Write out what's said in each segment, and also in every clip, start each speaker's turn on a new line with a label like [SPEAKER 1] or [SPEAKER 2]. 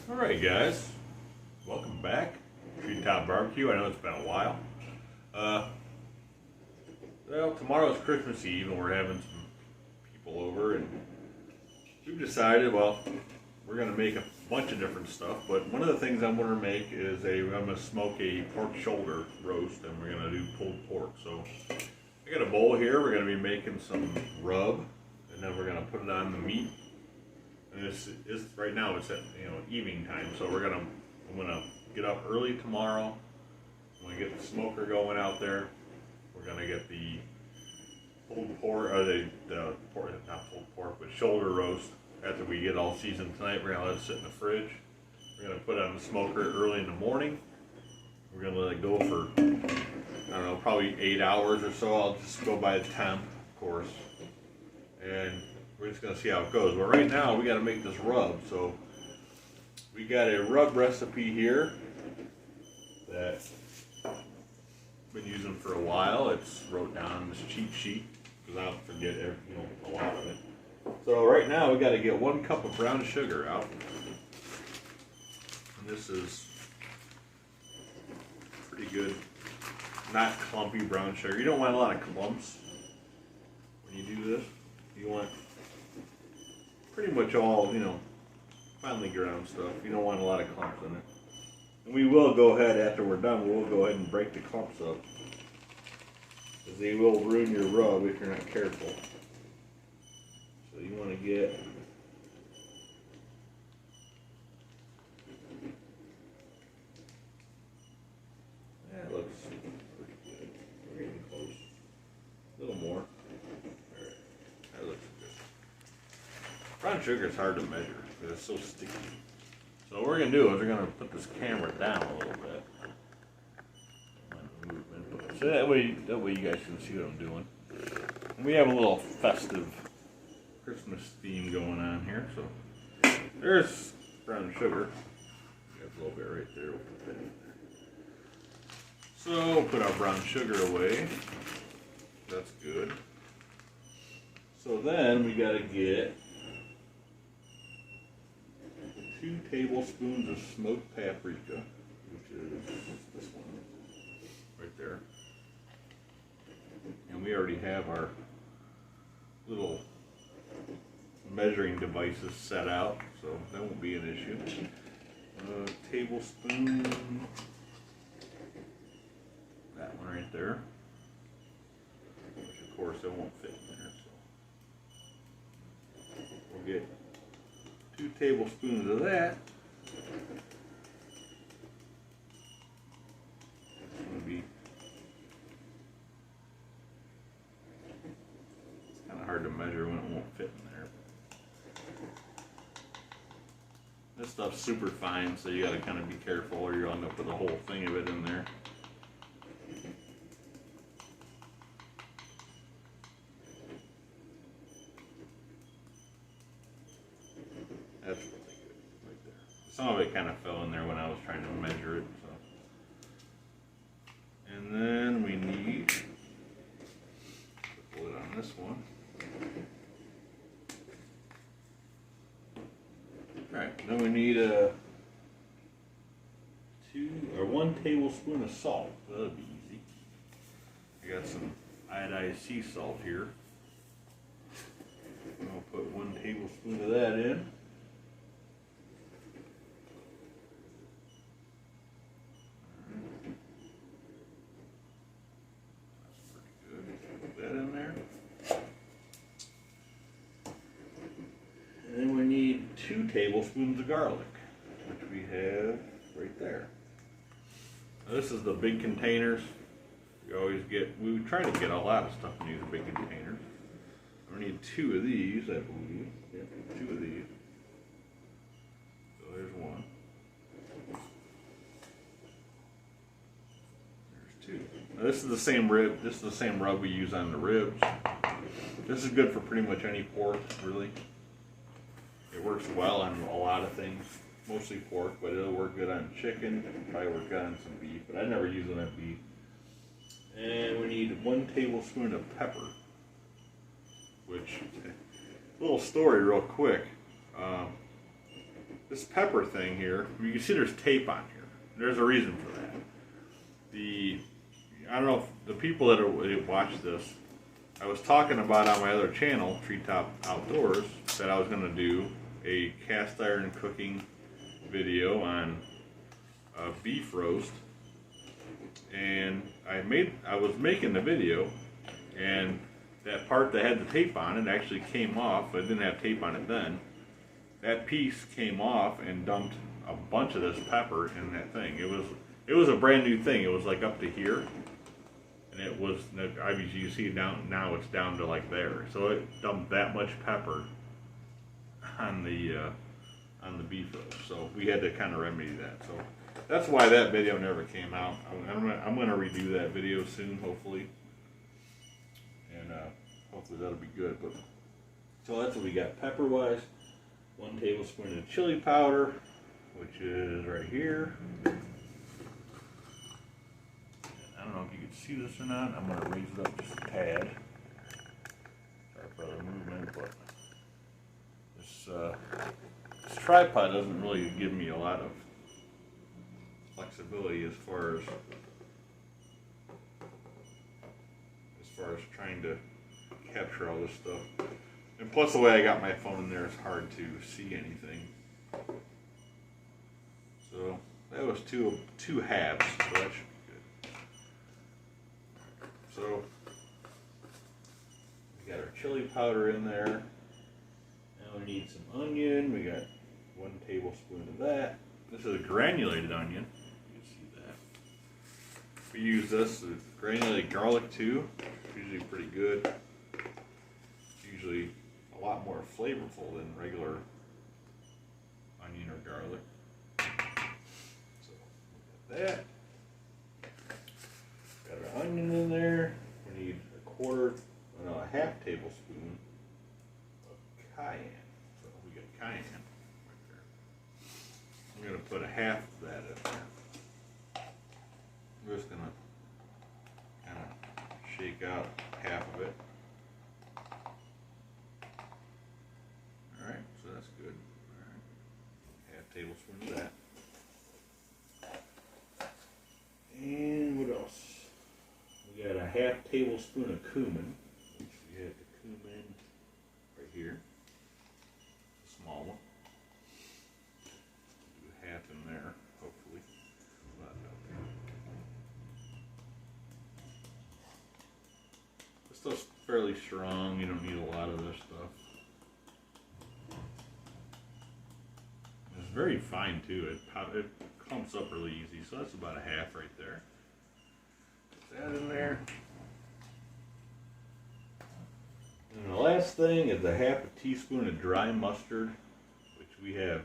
[SPEAKER 1] Alright guys, welcome back. Treetop Barbecue. I know it's been a while. Well, tomorrow's Christmas Eve and we're having some people over and we've decided, well, we're going to make a bunch of different stuff, but one of the things I'm going to make is I'm going to smoke a pork shoulder roast and we're going to do pulled pork. So I got a bowl here. We're going to be making some rub and then we're going to put it on the meat. And this is right now it's at evening time, so I'm gonna get up early tomorrow. I'm gonna get the smoker going out there. We're gonna get the pulled pork, or the pork, not pulled pork, but shoulder roast. After we get all seasoned tonight, we're gonna let it sit in the fridge. We're gonna put it on the smoker early in the morning. We're gonna let it go for I don't know, probably 8 hours or so. I'll just go by the temp, of course, and we're just going to see how it goes. But right now, we got to make this rub. So we got a rub recipe here that I've been using for a while. It's wrote down on this cheat sheet because I don't forget a lot of it. So right now, we got to get 1 cup of brown sugar out. And this is pretty good, not clumpy brown sugar. You don't want a lot of clumps when you do this. You want pretty much all, finely ground stuff. You don't want a lot of clumps in it. And we will go ahead, after we're done, we'll go ahead and break the clumps up. Because they will ruin your rub if you're not careful. So you want to get that looks pretty good. We're getting close. A little more. Alright. That looks good. Brown sugar is hard to measure because it's so sticky. So what we're going to do is we're going to put this camera down a little bit. So that way you guys can see what I'm doing. And we have a little festive Christmas theme going on here. So there's brown sugar. We have a little bit right there. We'll put that in there. So we'll put our brown sugar away. That's good. So then we got to get 2 tablespoons of smoked paprika, which is this one right there. And we already have our little measuring devices set out, so that won't be an issue. Tablespoon, that one right there, which of course it won't fit in there, so we'll get 2 tablespoons of that. It's going to be, it's kind of hard to measure when it won't fit in there. This stuff's super fine, so you got to kind of be careful or you'll end up with a whole thing of it in there. That's really good right there. Some of it kind of fell in there when I was trying to measure it. So. And then we need, put the lid on this one. Alright, then we need 1 tablespoon of salt. That'll be easy. I got some iodized sea salt here. I'll put 1 tablespoon of that in. And then we need 2 tablespoons of garlic, which we have right there. Now this is the big containers. We try to get a lot of stuff in these big containers. We need 2 of these, I believe. Yep, 2 of these. So there's 1. There's 2. Now this is the same rib. This is the same rub we use on the ribs. This is good for pretty much any pork, really. It works well on a lot of things, mostly pork, but it'll work good on chicken. It'll probably work good on some beef, but I never use it on beef. And we need 1 tablespoon of pepper, which, a little story real quick. this pepper thing here, you can see there's tape on here. There's a reason for that. I don't know if the people that watch this, I was talking about on my other channel, Treetop Outdoors, that I was going to do a cast iron cooking video on beef roast. And I was making the video, and that part that had the tape on it actually came off. I didn't have tape on it then. That piece came off and dumped a bunch of this pepper in that thing. It was a brand new thing. It was like up to here, and it was, obviously you see now it's down to like there. So it dumped that much pepper on the beef roast. So we had to kind of remedy that. So that's why that video never came out. I'm gonna redo that video soon, hopefully, and hopefully that'll be good. But so that's what we got pepper wise. 1 tablespoon of chili powder, which is right here. I don't know if you can see this or not. I'm going to raise it up just a tad. Sorry for the movement, but this tripod doesn't really give me a lot of flexibility as far as trying to capture all this stuff. And plus the way I got my phone in there, it's hard to see anything. So that was two halves, so that should be good. So we got our chili powder in there. Now we need some onion. We got 1 tablespoon of that. This is a granulated onion. You can see that. We use this with granulated garlic too. It's usually pretty good. It's usually a lot more flavorful than regular onion or garlic. So we got that. Got our onion in there. We need a half tablespoon of cayenne. So we got cayenne right there. I'm going to put a half of that in there. I'm just going to kind of shake out half of it. Alright, so that's good. Alright, half tablespoon of that. And what else? We got a half tablespoon of cumin, which we have the cumin right here. A small one. Do half in there, hopefully. This stuff's fairly strong, you don't need a lot of this stuff. It's very fine too. It clumps up really easy, so that's about a half right there. Put that in there. And the last thing is a half a teaspoon of dry mustard, which we have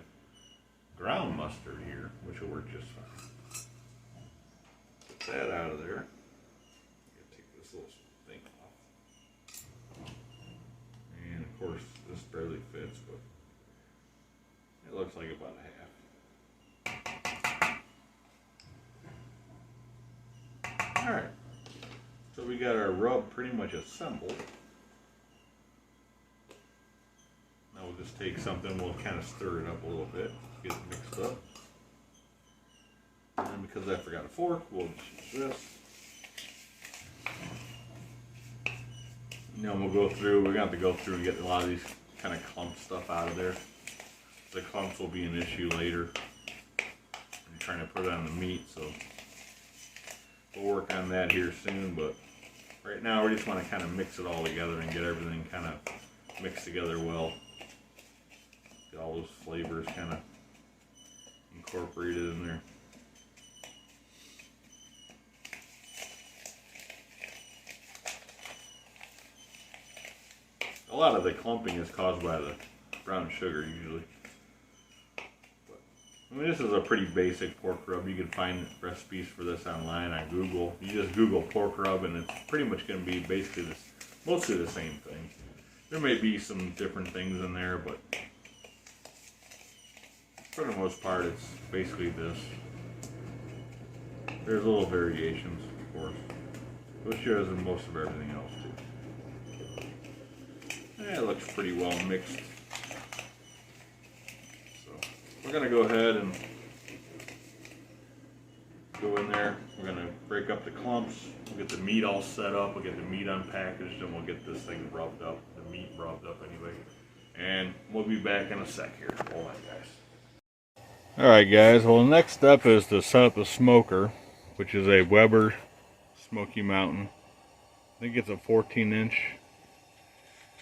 [SPEAKER 1] ground mustard here, which will work just fine. Put that out of there. Take this little thing off. And of course, this barely fits, but it looks like about a half. Alright, so we got our rub pretty much assembled. Now we'll just take something, we'll kind of stir it up a little bit, get it mixed up. And then because I forgot a fork, we'll just use this. And then we'll go through, we're going to have to go through and get a lot of these kind of clump stuff out of there. The clumps will be an issue later. I'm trying to put it on the meat, so we'll work on that here soon, but right now we just want to kind of mix it all together and get everything kind of mixed together well. Get all those flavors kind of incorporated in there. A lot of the clumping is caused by the brown sugar usually. I mean, this is a pretty basic pork rub. You can find recipes for this online on Google. You just Google pork rub and it's pretty much going to be basically mostly the same thing. There may be some different things in there, but for the most part it's basically this. There's little variations, of course, which is in most of everything else too. It looks pretty well mixed. So we're gonna go ahead and go in there. We're gonna break up the clumps. We'll get the meat all set up. We'll get the meat unpackaged, and we'll get this thing rubbed up. The meat rubbed up anyway. And we'll be back in a sec here. Hold on, guys. All right, guys. Well, the next step is to set up the smoker, which is a Weber Smoky Mountain. I think it's a 14-inch.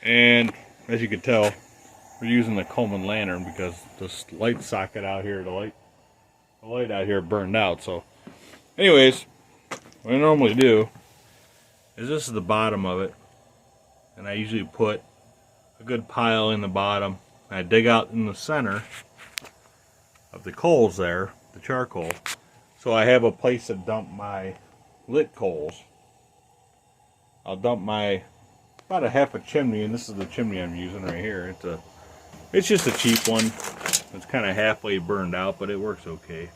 [SPEAKER 1] And as you can tell, we're using the Coleman lantern because this light socket out here, the light out here burned out. So anyways, what I normally do is this is the bottom of it, and I usually put a good pile in the bottom. I dig out in the center of the coals there, the charcoal, so I have a place to dump my lit coals. I'll dump my about a half a chimney, and this is the chimney I'm using right here. It's just a cheap one. It's kind of halfway burned out, but it works okay.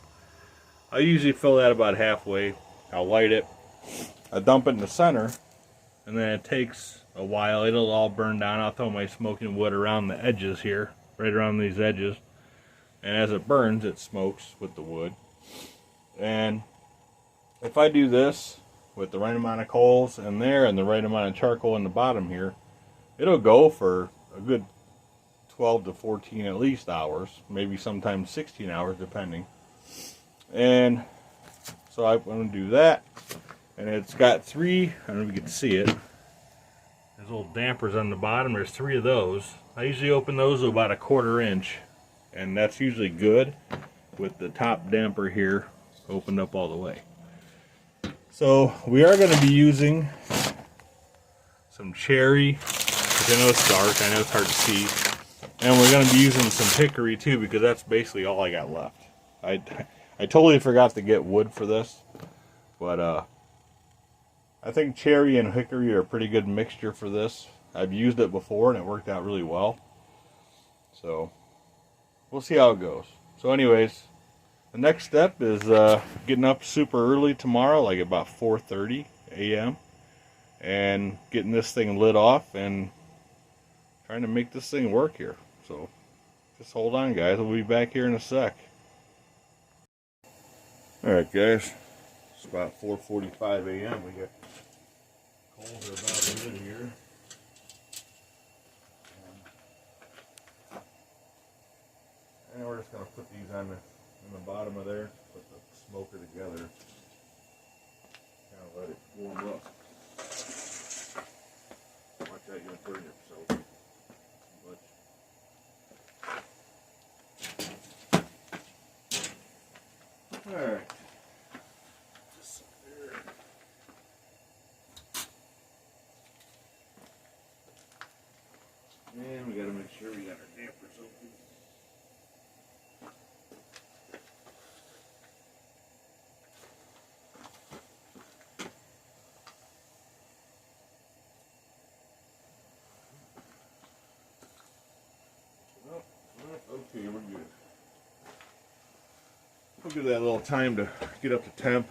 [SPEAKER 1] I usually fill that about halfway. I'll light it. I dump it in the center, and then it takes a while. It'll all burn down. I'll throw my smoking wood around the edges here, right around these edges. And as it burns, it smokes with the wood. And if I do this with the right amount of coals in there and the right amount of charcoal in the bottom here, it'll go for a good 12 to 14 at least hours, maybe sometimes 16 hours depending. And so I'm going to do that, and it's got three, I don't know if you can see it, there's little dampers on the bottom. There's three of those. I usually open those to about a 1/4 inch, and that's usually good with the top damper here opened up all the way. So we are going to be using some cherry, which I know it's dark, I know it's hard to see. And we're going to be using some hickory too, because that's basically all I got left. I totally forgot to get wood for this, but I think cherry and hickory are a pretty good mixture for this. I've used it before and it worked out really well. So we'll see how it goes. So anyways, the next step is getting up super early tomorrow, like about 4:30 a.m. and getting this thing lit off and trying to make this thing work here. So just hold on, guys. We'll be back here in a sec. Alright, guys. It's about 4:45 a.m. We got coals are about in here. And we're just going to put these on the bottom of there. Put the smoker together. Kind of let it warm up. Watch out, you're going to burn yourself. Alright. Just there. And we gotta make sure we got our dampers open. Okay, we're good. We'll give that a little time to get up to temp,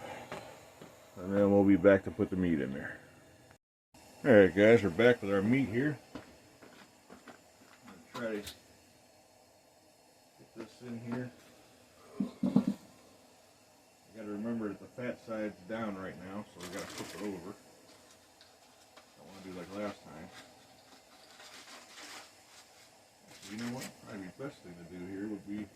[SPEAKER 1] and then we'll be back to put the meat in there. Alright guys, we're back with our meat here. I'm gonna try to get this in here. You gotta remember that the fat side's down right now, so we gotta flip it over. Don't want to do like last time. You know what? Probably the best thing to do here would be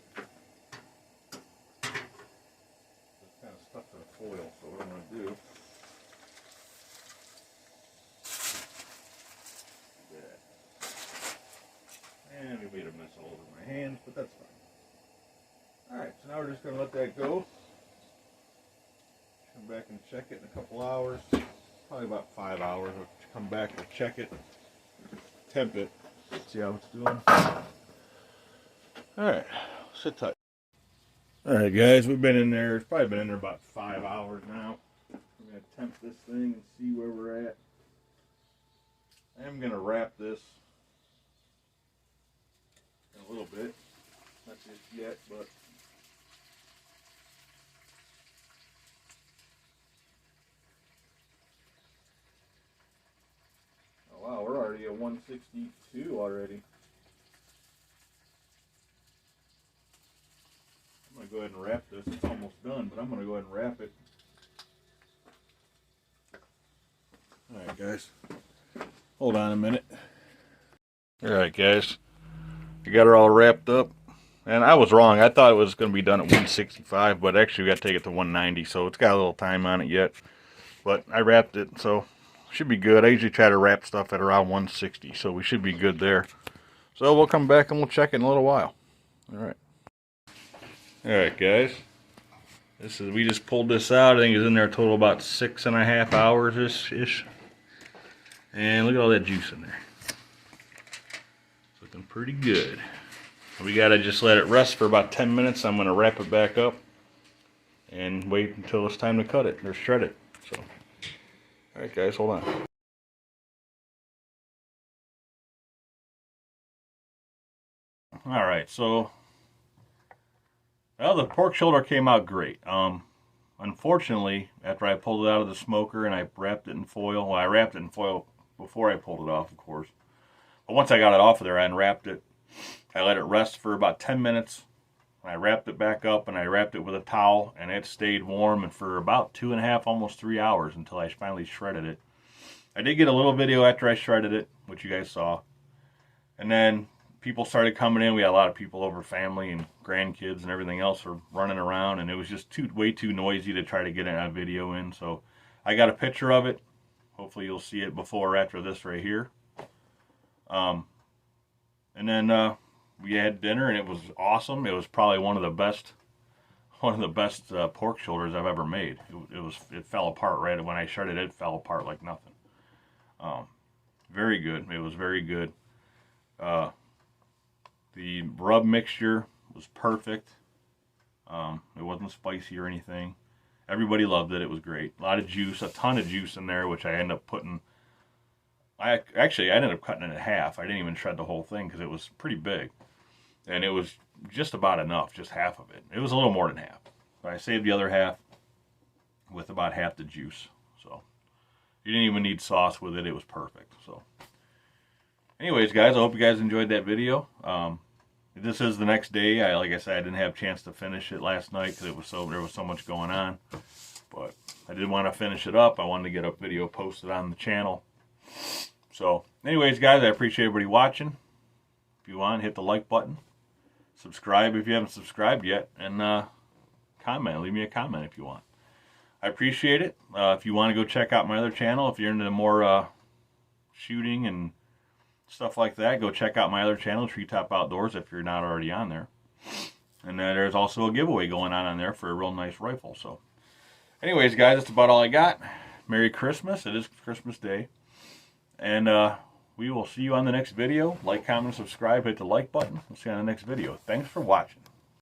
[SPEAKER 1] kind of stuck to the foil, so what I'm going to do is that. And we made a mess all over my hands, but that's fine. Alright, so now we're just going to let that go. Come back and check it in a couple hours. Probably about 5 hours. We'll come back and check it, temp it, see how it's doing. Alright, sit tight. Alright guys, we've been in there, it's probably been in there about 5 hours now. We're going to temp this thing and see where we're at. I am going to wrap this in a little bit. Not just yet, but oh wow, we're already at 162 already. go ahead and wrap this. It's almost done, but I'm going to go ahead and wrap it. Alright guys, hold on a minute. Alright guys, I got her all wrapped up. And I was wrong, I thought it was going to be done at 165, but actually we got to take it to 190, so it's got a little time on it yet. But I wrapped it, so should be good. I usually try to wrap stuff at around 160, so we should be good there. So we'll come back and we'll check it in a little while. Alright. Alright guys, we just pulled this out. I think it's in there a total about 6.5 hours-ish. And look at all that juice in there. It's looking pretty good. We gotta just let it rest for about 10 minutes. I'm gonna wrap it back up and wait until it's time to cut it or shred it. So, alright guys, hold on. Alright, so well, the pork shoulder came out great. Unfortunately, after I pulled it out of the smoker and I wrapped it in foil, well, I wrapped it in foil before I pulled it off, of course. But once I got it off of there, I unwrapped it. I let it rest for about 10 minutes. I wrapped it back up and I wrapped it with a towel, and it stayed warm and for about 2.5, almost 3 hours until I finally shredded it. I did get a little video after I shredded it, which you guys saw. And then people started coming in. We had a lot of people over, family and grandkids and everything else were running around, and it was just way too noisy to try to get a video in. So I got a picture of it. Hopefully you'll see it before or after this right here. And then we had dinner, and it was awesome. It was probably one of the best pork shoulders I've ever made. It fell apart right when I shredded it. It fell apart like nothing. Very good. It was very good. The rub mixture was perfect. It wasn't spicy or anything. Everybody loved it. It was great. A lot of juice, a ton of juice in there, which I ended up putting. I ended up cutting it in half. I didn't even shred the whole thing because it was pretty big. And it was just about enough, just half of it. It was a little more than half. But I saved the other half with about half the juice. So you didn't even need sauce with it. It was perfect. So anyways, guys, I hope you guys enjoyed that video. This is the next day. Like I said, I didn't have a chance to finish it last night because there was so much going on. But I did want to finish it up. I wanted to get a video posted on the channel. So anyways, guys, I appreciate everybody watching. If you want, hit the like button. Subscribe if you haven't subscribed yet, and comment. Leave me a comment if you want. I appreciate it. If you want to go check out my other channel, if you're into more shooting and stuff like that, go check out my other channel, Treetop Outdoors, if you're not already on there. And there's also a giveaway going on there for a real nice rifle. So anyways, guys, that's about all I got. Merry Christmas. It is Christmas Day. And we will see you on the next video. Like, comment, subscribe, hit the like button. We'll see you on the next video. Thanks for watching.